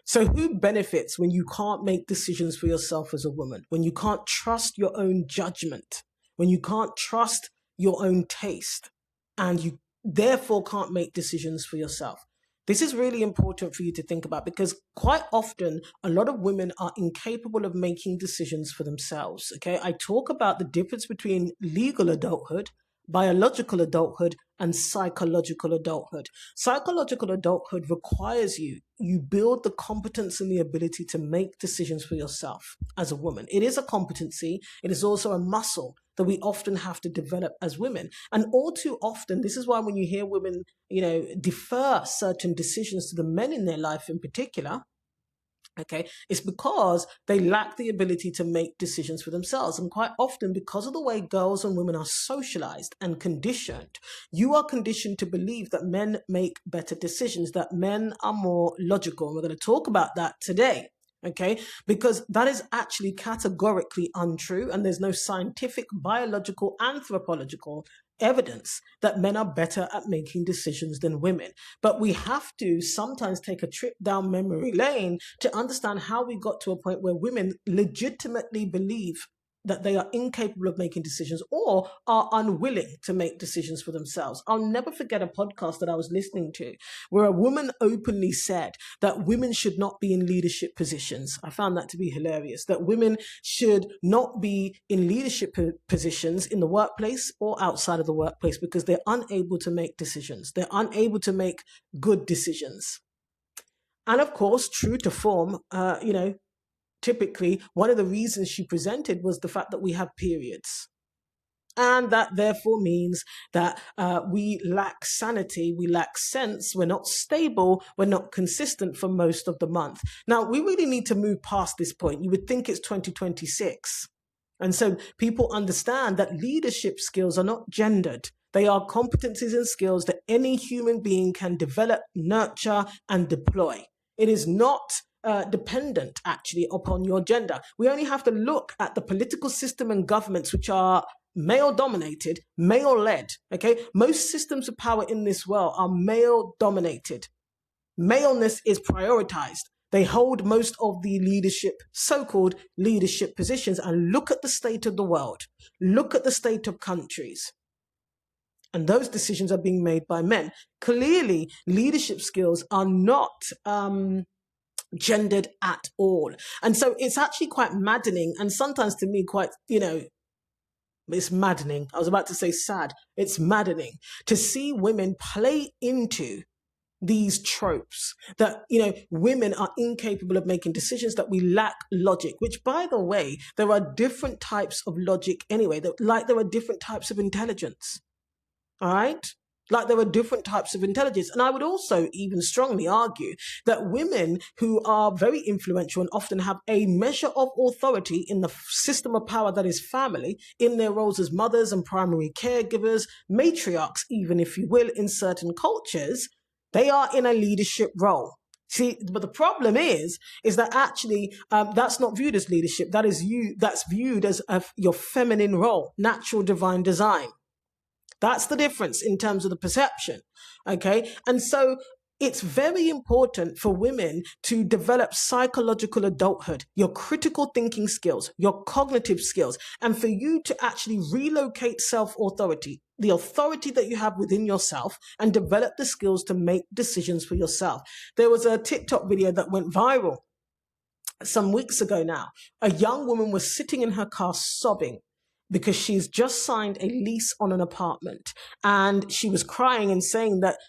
So who benefits when you can't make decisions for yourself as a woman, when you can't trust your own judgment, when you can't trust your own taste, and you therefore can't make decisions for yourself? This is really important for you to think about, because quite often a lot of women are incapable of making decisions for themselves. Okay, I talk about the difference between legal adulthood, biological adulthood, and psychological adulthood. Psychological adulthood requires you build the competence and the ability to make decisions for yourself as a woman. It is a competency. It is also a muscle that we often have to develop as women. And all too often, this is why when you hear women, defer certain decisions to the men in their life in particular, okay, it's because they lack the ability to make decisions for themselves. And quite often, because of the way girls and women are socialized and conditioned, you are conditioned to believe that men make better decisions, that men are more logical. And we're going to talk about that today. Okay, because that is actually categorically untrue, and there's no scientific, biological, anthropological evidence that men are better at making decisions than women. But we have to sometimes take a trip down memory lane to understand how we got to a point where women legitimately believe that they are incapable of making decisions or are unwilling to make decisions for themselves. I'll never forget a podcast that I was listening to where a woman openly said that women should not be in leadership positions. I found that to be hilarious, that women should not be in leadership positions in the workplace or outside of the workplace because they're unable to make decisions. They're unable to make good decisions. And of course, true to form, typically, one of the reasons she presented was the fact that we have periods. And that therefore means that we lack sanity, we lack sense, we're not stable, we're not consistent for most of the month. Now, we really need to move past this point. You would think it's 2026. And so people understand that leadership skills are not gendered. They are competencies and skills that any human being can develop, nurture, and deploy. It is not dependent actually upon your gender. We only have to look at the political system and governments which are male dominated, male led. Okay, most systems of power in this world are male dominated. Maleness is prioritized. They hold most of the leadership, so-called leadership positions. And look at the state of the world. Look at the state of countries. And those decisions are being made by men. Clearly, leadership skills are not gendered at all. And so it's actually quite maddening, and sometimes to me quite, it's maddening. I was about to say sad. It's maddening to see women play into these tropes that, women are incapable of making decisions, that we lack logic, which, by the way, there are different types of logic anyway, like there are different types of intelligence. All right? Like there are different types of intelligence. And I would also even strongly argue that women who are very influential and often have a measure of authority in the system of power that is family, in their roles as mothers and primary caregivers, matriarchs, even if you will, in certain cultures, they are in a leadership role. See, but the problem is that actually that's not viewed as leadership. That's viewed as your feminine role, natural divine design. That's the difference in terms of the perception, okay? And so it's very important for women to develop psychological adulthood, your critical thinking skills, your cognitive skills, and for you to actually relocate self-authority, the authority that you have within yourself, and develop the skills to make decisions for yourself. There was a TikTok video that went viral some weeks ago now. A young woman was sitting in her car sobbing because she's just signed a lease on an apartment, and she was crying and saying that,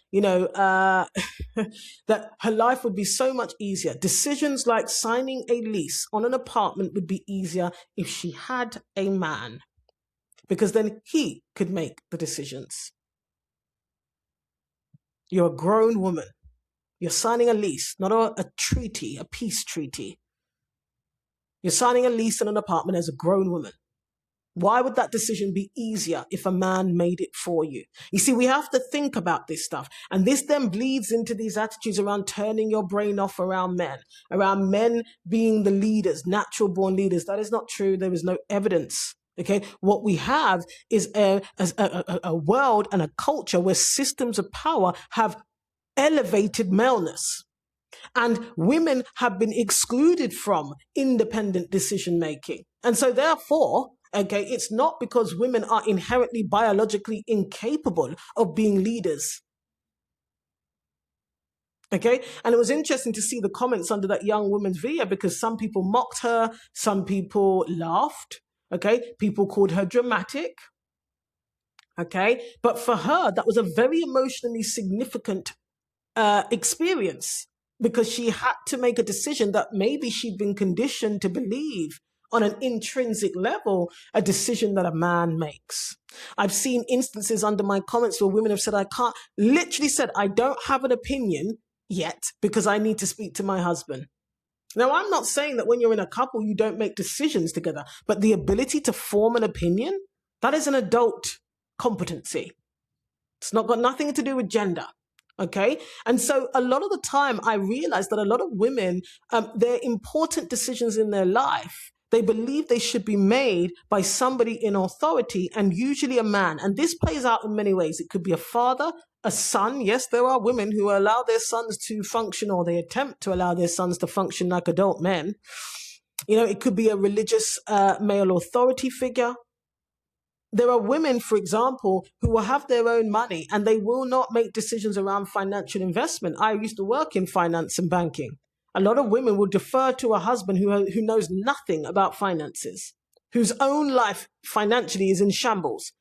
that her life would be so much easier. Decisions like signing a lease on an apartment would be easier if she had a man, because then he could make the decisions. You're a grown woman. You're signing a lease, not a treaty, a peace treaty. You're signing a lease on an apartment as a grown woman. Why would that decision be easier if a man made it for you? You see, we have to think about this stuff. And this then bleeds into these attitudes around turning your brain off around men being the leaders, natural born leaders. That is not true. There is no evidence. Okay, what we have is a world and a culture where systems of power have elevated maleness. And women have been excluded from independent decision making. And so therefore, okay, it's not because women are inherently biologically incapable of being leaders. Okay, and it was interesting to see the comments under that young woman's video, because some people mocked her, some people laughed, okay, people called her dramatic, okay, but for her, that was a very emotionally significant experience, because she had to make a decision that maybe she'd been conditioned to believe on an intrinsic level, a decision that a man makes. I've seen instances under my comments where women have said, literally said, I don't have an opinion yet because I need to speak to my husband. Now, I'm not saying that when you're in a couple, you don't make decisions together, but the ability to form an opinion, that is an adult competency. It's not got nothing to do with gender. Okay. And so a lot of the time I realized that a lot of women, their important decisions in their life, they believe they should be made by somebody in authority, and usually a man. And this plays out in many ways. It could be a father, a son. Yes, there are women who allow their sons to function, or they attempt to allow their sons to function like adult men. You know, it could be a religious male authority figure. There are women, for example, who will have their own money and they will not make decisions around financial investment. I used to work in finance and banking. A lot of women will defer to a husband who knows nothing about finances, whose own life financially is in shambles.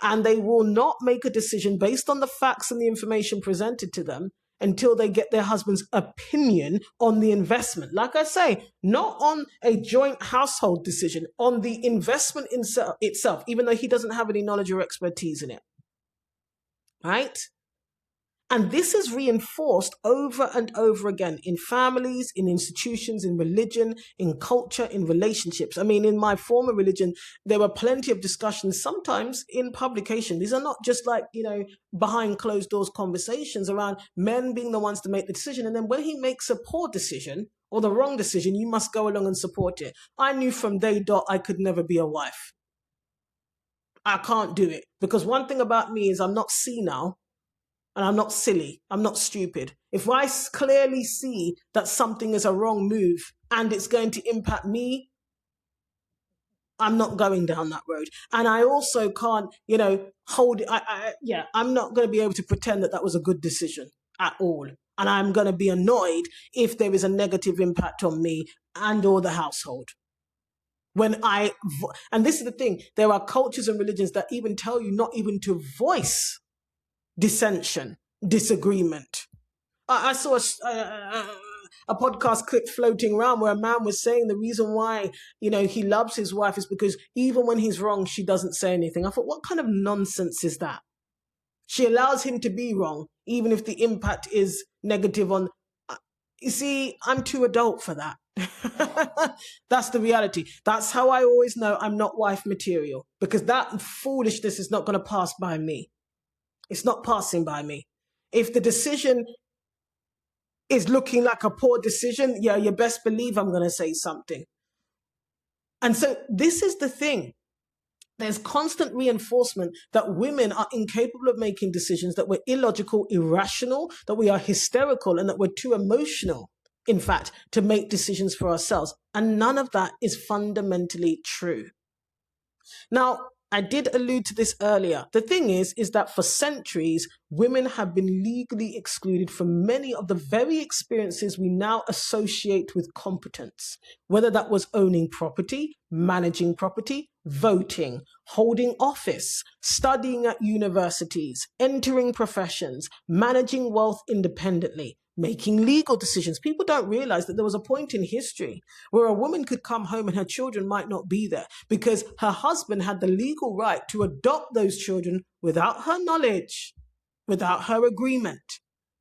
And they will not make a decision based on the facts and the information presented to them until they get their husband's opinion on the investment. Like I say, not on a joint household decision, on the investment itself, even though he doesn't have any knowledge or expertise in it. Right? And this is reinforced over and over again in families, in institutions, in religion, in culture, in relationships. I mean, in my former religion, there were plenty of discussions, sometimes in publication. These are not just like, behind closed doors conversations around men being the ones to make the decision. And then when he makes a poor decision or the wrong decision, you must go along and support it. I knew from day dot I could never be a wife. I can't do it, because one thing about me is I'm not senile. And I'm not silly. I'm not stupid. If I clearly see that something is a wrong move and it's going to impact me, I'm not going down that road. And I also can't, hold it. I'm not going to be able to pretend that was a good decision at all. And I'm going to be annoyed if there is a negative impact on me and or the household. And this is the thing, there are cultures and religions that even tell you not even to voice dissension, disagreement. I saw a podcast clip floating around where a man was saying the reason why, he loves his wife is because even when he's wrong, she doesn't say anything. I thought, what kind of nonsense is that? She allows him to be wrong, even if the impact is negative on... You see, I'm too adult for that. That's the reality. That's how I always know I'm not wife material, because that foolishness is not going to pass by me. It's not passing by me. If the decision is looking like a poor decision, you best believe I'm going to say something. And so this is the thing. There's constant reinforcement that women are incapable of making decisions, that we're illogical, irrational, that we are hysterical, and that we're too emotional, in fact, to make decisions for ourselves. And none of that is fundamentally true. Now, I did allude to this earlier. The thing is that for centuries, women have been legally excluded from many of the very experiences we now associate with competence, whether that was owning property, managing property, voting, holding office, studying at universities, entering professions, managing wealth independently, making legal decisions. People don't realize that there was a point in history where a woman could come home and her children might not be there because her husband had the legal right to adopt those children without her knowledge, without her agreement.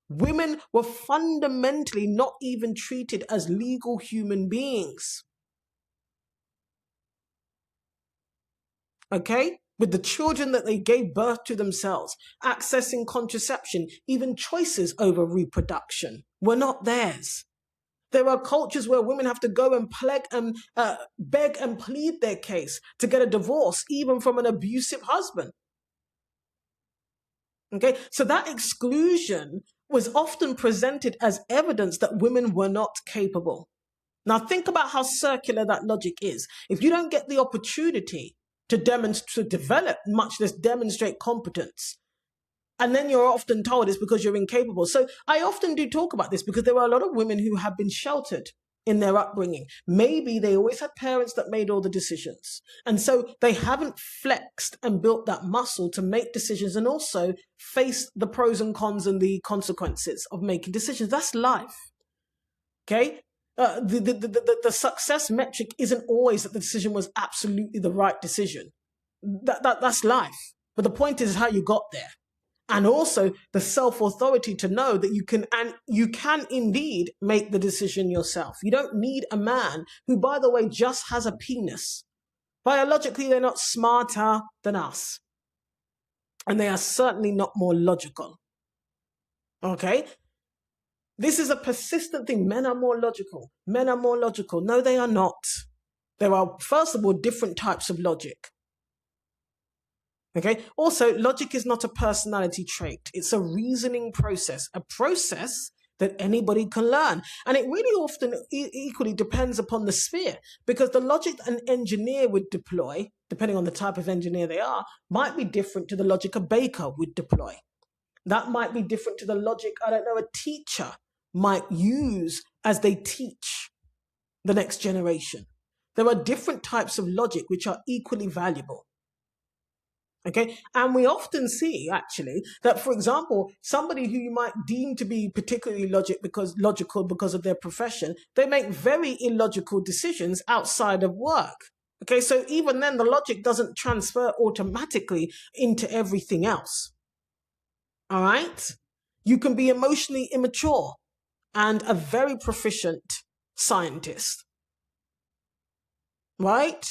Women were fundamentally not even treated as legal human beings. Okay? With the children that they gave birth to themselves, accessing contraception, even choices over reproduction were not theirs. There are cultures where women have to go and beg and plead their case to get a divorce, even from an abusive husband. Okay, so that exclusion was often presented as evidence that women were not capable. Now think about how circular that logic is. If you don't get the opportunity to develop, much less demonstrate competence, and then you're often told it's because you're incapable. So I often do talk about this because there are a lot of women who have been sheltered in their upbringing. Maybe they always had parents that made all the decisions. And so they haven't flexed and built that muscle to make decisions and also face the pros and cons and the consequences of making decisions. That's life. Okay? The success metric isn't always that the decision was absolutely the right decision. That's life. But the point is how you got there. And also the self-authority to know that you can indeed make the decision yourself. You don't need a man who, by the way, just has a penis. Biologically, they're not smarter than us. And they are certainly not more logical. Okay? This is a persistent thing. Men are more logical. Men are more logical. No, they are not. There are, first of all, different types of logic. Okay. Also, logic is not a personality trait. It's a reasoning process, a process that anybody can learn. And it really often equally depends upon the sphere, because the logic an engineer would deploy, depending on the type of engineer they are, might be different to the logic a baker would deploy. That might be different to the logic, a teacher might use as they teach the next generation. There are different types of logic which are equally valuable. Okay, and we often see actually that, for example, somebody who you might deem to be particularly logical because of their profession, they make very illogical decisions outside of work. Okay, so even then the logic doesn't transfer automatically into everything else. All right, you can be emotionally immature and a very proficient scientist, right?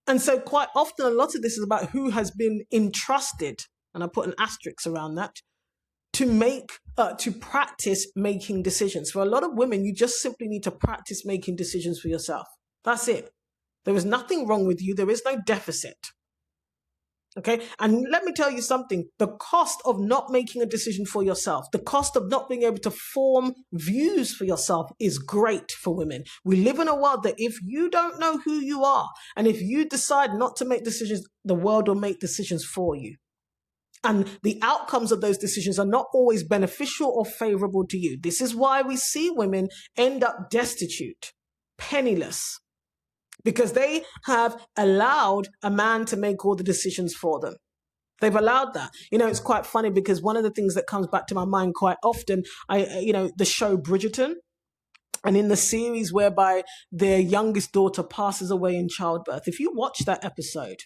And so quite often, a lot of this is about who has been entrusted, and I put an asterisk around that, to practice making decisions. For a lot of women, you just simply need to practice making decisions for yourself. That's it. There is nothing wrong with you. There is no deficit. Okay, and let me tell you something. The cost of not making a decision for yourself, the cost of not being able to form views for yourself is great for women. We live in a world that if you don't know who you are, and if you decide not to make decisions, the world will make decisions for you. And the outcomes of those decisions are not always beneficial or favorable to you. This is why we see women end up destitute, penniless, because they have allowed a man to make all the decisions for them. They've allowed that. It's quite funny because one of the things that comes back to my mind quite often, the show Bridgerton, and in the series whereby their youngest daughter passes away in childbirth, if you watch that episode,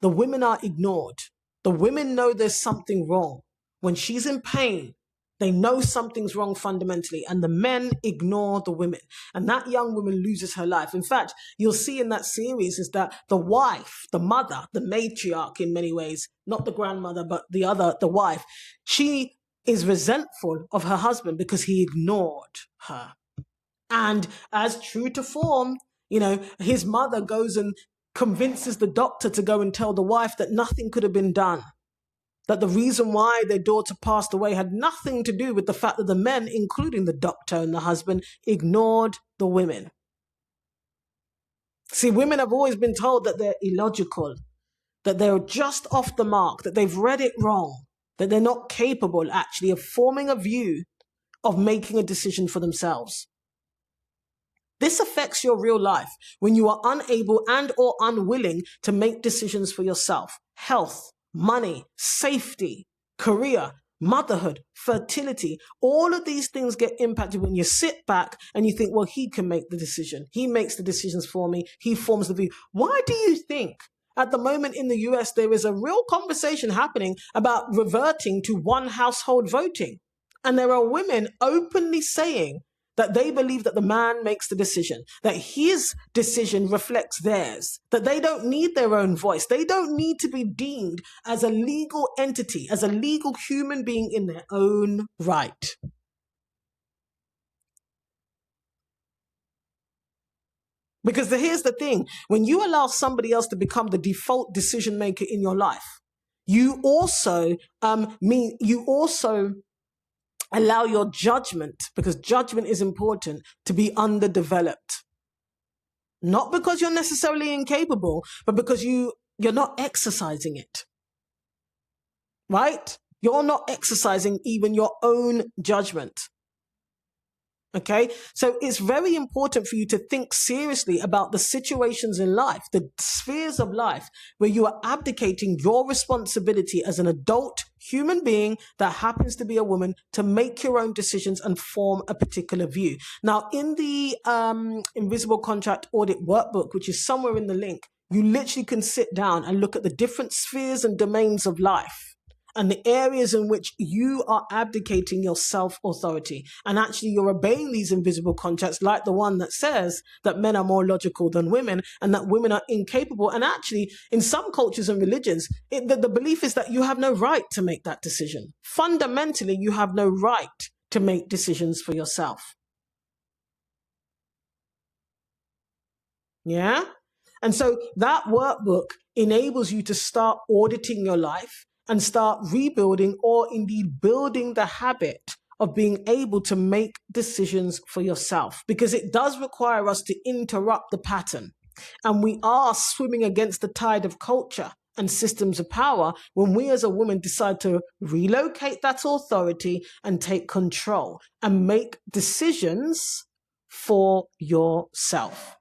the women are ignored. The women know there's something wrong. When she's in pain, they know something's wrong fundamentally, and the men ignore the women. And that young woman loses her life. In fact, you'll see in that series is that the wife, the mother, the matriarch in many ways, not the grandmother, but the wife, she is resentful of her husband because he ignored her. And as true to form, his mother goes and convinces the doctor to go and tell the wife that nothing could have been done. That the reason why their daughter passed away had nothing to do with the fact that the men, including the doctor and the husband, ignored the women. See, women have always been told that they're illogical, that they're just off the mark, that they've read it wrong, that they're not capable actually of forming a view, of making a decision for themselves. This affects your real life when you are unable and or unwilling to make decisions for yourself. Health, money, safety, career, motherhood, fertility, all of these things get impacted when you sit back and you think, well, he can make the decision. He makes the decisions for me. He forms the view. Why do you think at the moment in the US, there is a real conversation happening about reverting to one household voting? And there are women openly saying that they believe that the man makes the decision, that his decision reflects theirs, that they don't need their own voice. They don't need to be deemed as a legal entity, as a legal human being in their own right. Because here's the thing, when you allow somebody else to become the default decision maker in your life, You also allow your judgment, because judgment is important, to be underdeveloped. Not because you're necessarily incapable, but because you're not exercising it. Right? You're not exercising even your own judgment. Okay, so it's very important for you to think seriously about the situations in life, the spheres of life, where you are abdicating your responsibility as an adult human being that happens to be a woman to make your own decisions and form a particular view. Now, in the Invisible Contract Audit Workbook, which is somewhere in the link, you literally can sit down and look at the different spheres and domains of life and the areas in which you are abdicating your self-authority. And actually you're obeying these invisible contracts, like the one that says that men are more logical than women and that women are incapable. And actually, in some cultures and religions, the belief is that you have no right to make that decision. Fundamentally, you have no right to make decisions for yourself. Yeah? And so that workbook enables you to start auditing your life and start rebuilding, or indeed building, the habit of being able to make decisions for yourself, because it does require us to interrupt the pattern. And we are swimming against the tide of culture and systems of power when we as a woman decide to relocate that authority and take control and make decisions for yourself.